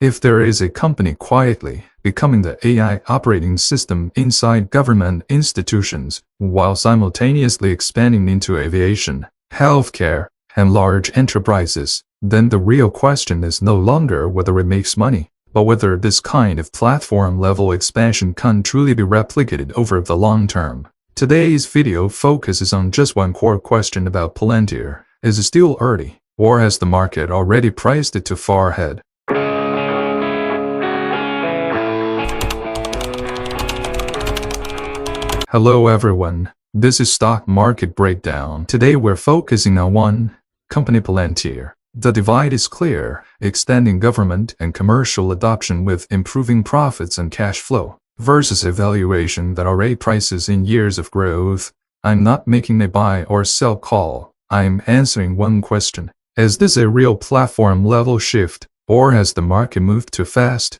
If there is a company quietly becoming the AI operating system inside government institutions while simultaneously expanding into aviation, healthcare, and large enterprises, then the real question is no longer whether it makes money, but whether this kind of platform-level expansion can truly be replicated over the long term. Today's video focuses on just one core question about Palantir. Is it still early, or has the market already priced it too far ahead? Hello everyone, this is Stock Market Breakdown. Today we're focusing on one company, Palantir. The divide is clear, extending government and commercial adoption with improving profits and cash flow, versus a valuation that already prices in years of growth. I'm not making a buy or sell call, I'm answering one question. Is this a real platform-level shift, or has the market moved too fast?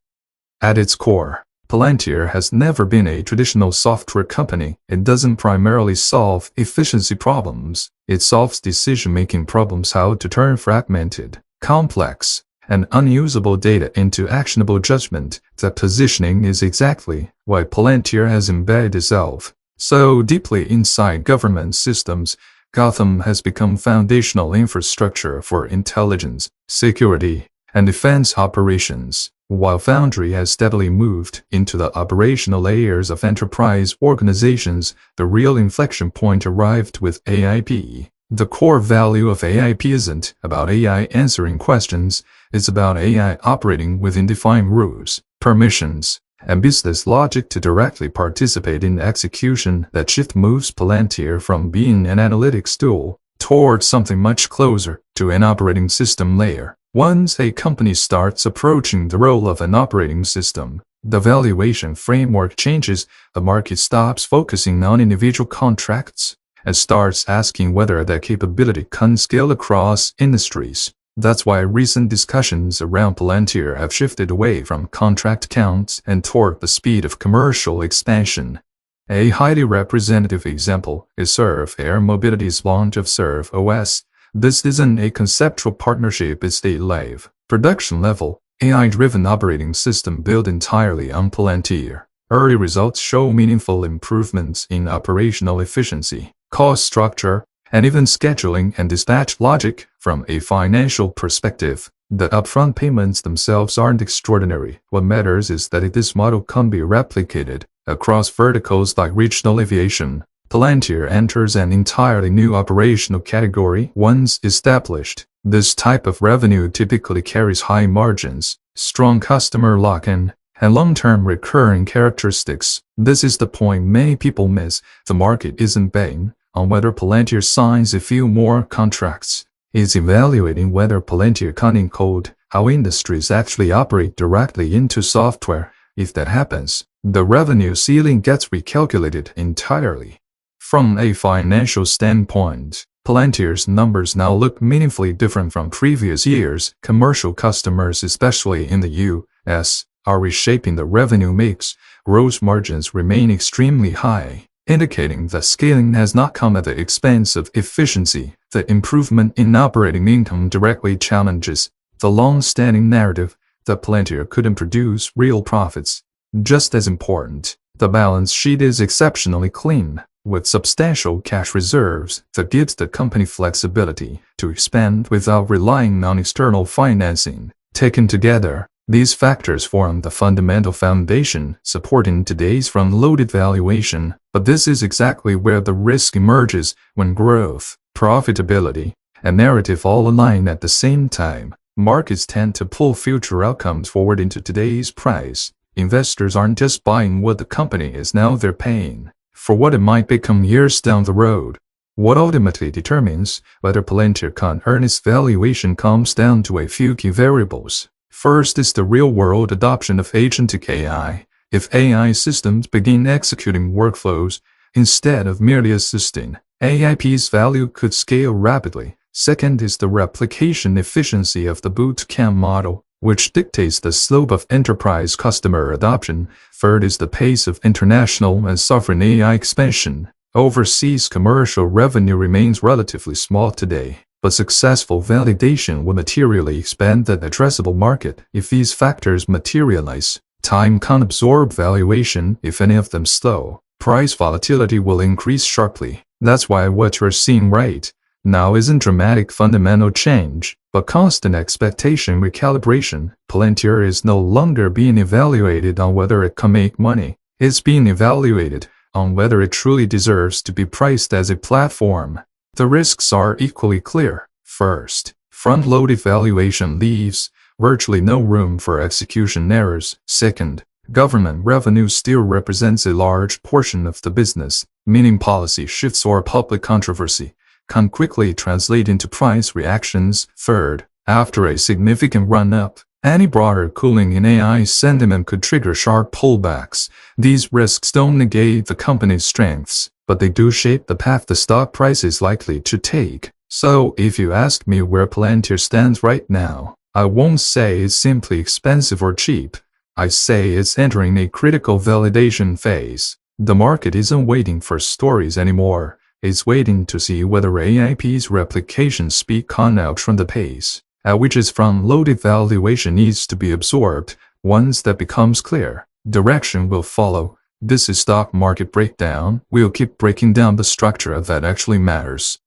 At its core, Palantir has never been a traditional software company. It doesn't primarily solve efficiency problems. It solves decision-making problems: how to turn fragmented, complex, and unusable data into actionable judgment. That positioning is exactly why Palantir has embedded itself so deeply inside government systems. Gotham has become foundational infrastructure for intelligence, security, and defense operations, while Foundry has steadily moved into the operational layers of enterprise organizations. The real inflection point arrived with AIP. The core value of AIP isn't about AI answering questions, it's about AI operating within defined rules, permissions, and business logic to directly participate in execution. That shift moves Palantir from being an analytics tool towards something much closer to an operating system layer. Once a company starts approaching the role of an operating system, the valuation framework changes. The market stops focusing on individual contracts and starts asking whether that capability can scale across industries. That's why recent discussions around Palantir have shifted away from contract counts and toward the speed of commercial expansion. A highly representative example is Serve Air Mobility's launch of Serve OS. This isn't a conceptual partnership, it's a live, production-level, AI-driven operating system built entirely on Palantir. Early results show meaningful improvements in operational efficiency, cost structure, and even scheduling and dispatch logic. From a financial perspective, the upfront payments themselves aren't extraordinary. What matters is that this model can be replicated across verticals like regional aviation. Palantir enters an entirely new operational category. Once established, this type of revenue typically carries high margins, strong customer lock-in, and long-term recurring characteristics. This is the point many people miss. The market isn't betting on whether Palantir signs a few more contracts. It's evaluating whether Palantir can encode how industries actually operate directly into software. If that happens, the revenue ceiling gets recalculated entirely. From a financial standpoint, Palantir's numbers now look meaningfully different from previous years. Commercial customers, especially in the U.S., are reshaping the revenue mix. Gross margins remain extremely high, indicating that scaling has not come at the expense of efficiency. The improvement in operating income directly challenges the long-standing narrative that Palantir couldn't produce real profits. Just as important, the balance sheet is exceptionally clean, with substantial cash reserves that gives the company flexibility to expand without relying on external financing. Taken together, these factors form the fundamental foundation supporting today's front-loaded valuation. But this is exactly where the risk emerges when growth, profitability, and narrative all align at the same time. Markets tend to pull future outcomes forward into today's price. Investors aren't just buying what the company is now, they're paying for what it might become years down the road. What ultimately determines whether Palantir can earn its valuation comes down to a few key variables. First is the real-world adoption of agentic AI. If AI systems begin executing workflows instead of merely assisting, AIP's value could scale rapidly. Second is the replication efficiency of the bootcamp model, which dictates the slope of enterprise customer adoption. Third is the pace of international and sovereign AI expansion. Overseas commercial revenue remains relatively small today, but successful validation will materially expand the addressable market. If these factors materialize, time can't absorb valuation. If any of them slow, price volatility will increase sharply. That's why what you're seeing right now isn't dramatic fundamental change, but constant expectation recalibration. Palantir is no longer being evaluated on whether it can make money. It's being evaluated on whether it truly deserves to be priced as a platform. The risks are equally clear. First, front-loaded valuation leaves virtually no room for execution errors. Second, government revenue still represents a large portion of the business, meaning policy shifts or public controversy can quickly translate into price reactions. Third, after a significant run-up, any broader cooling in AI sentiment could trigger sharp pullbacks. These risks don't negate the company's strengths, but they do shape the path the stock price is likely to take. So, if you ask me where Palantir stands right now, I won't say it's simply expensive or cheap. I say it's entering a critical validation phase. The market isn't waiting for stories anymore. It's waiting to see whether AIP's replication speed can outrun the pace at which its front-loaded valuation needs to be absorbed. Once that becomes clear, direction will follow. This is Stock Market Breakdown. We'll keep breaking down the structure that actually matters.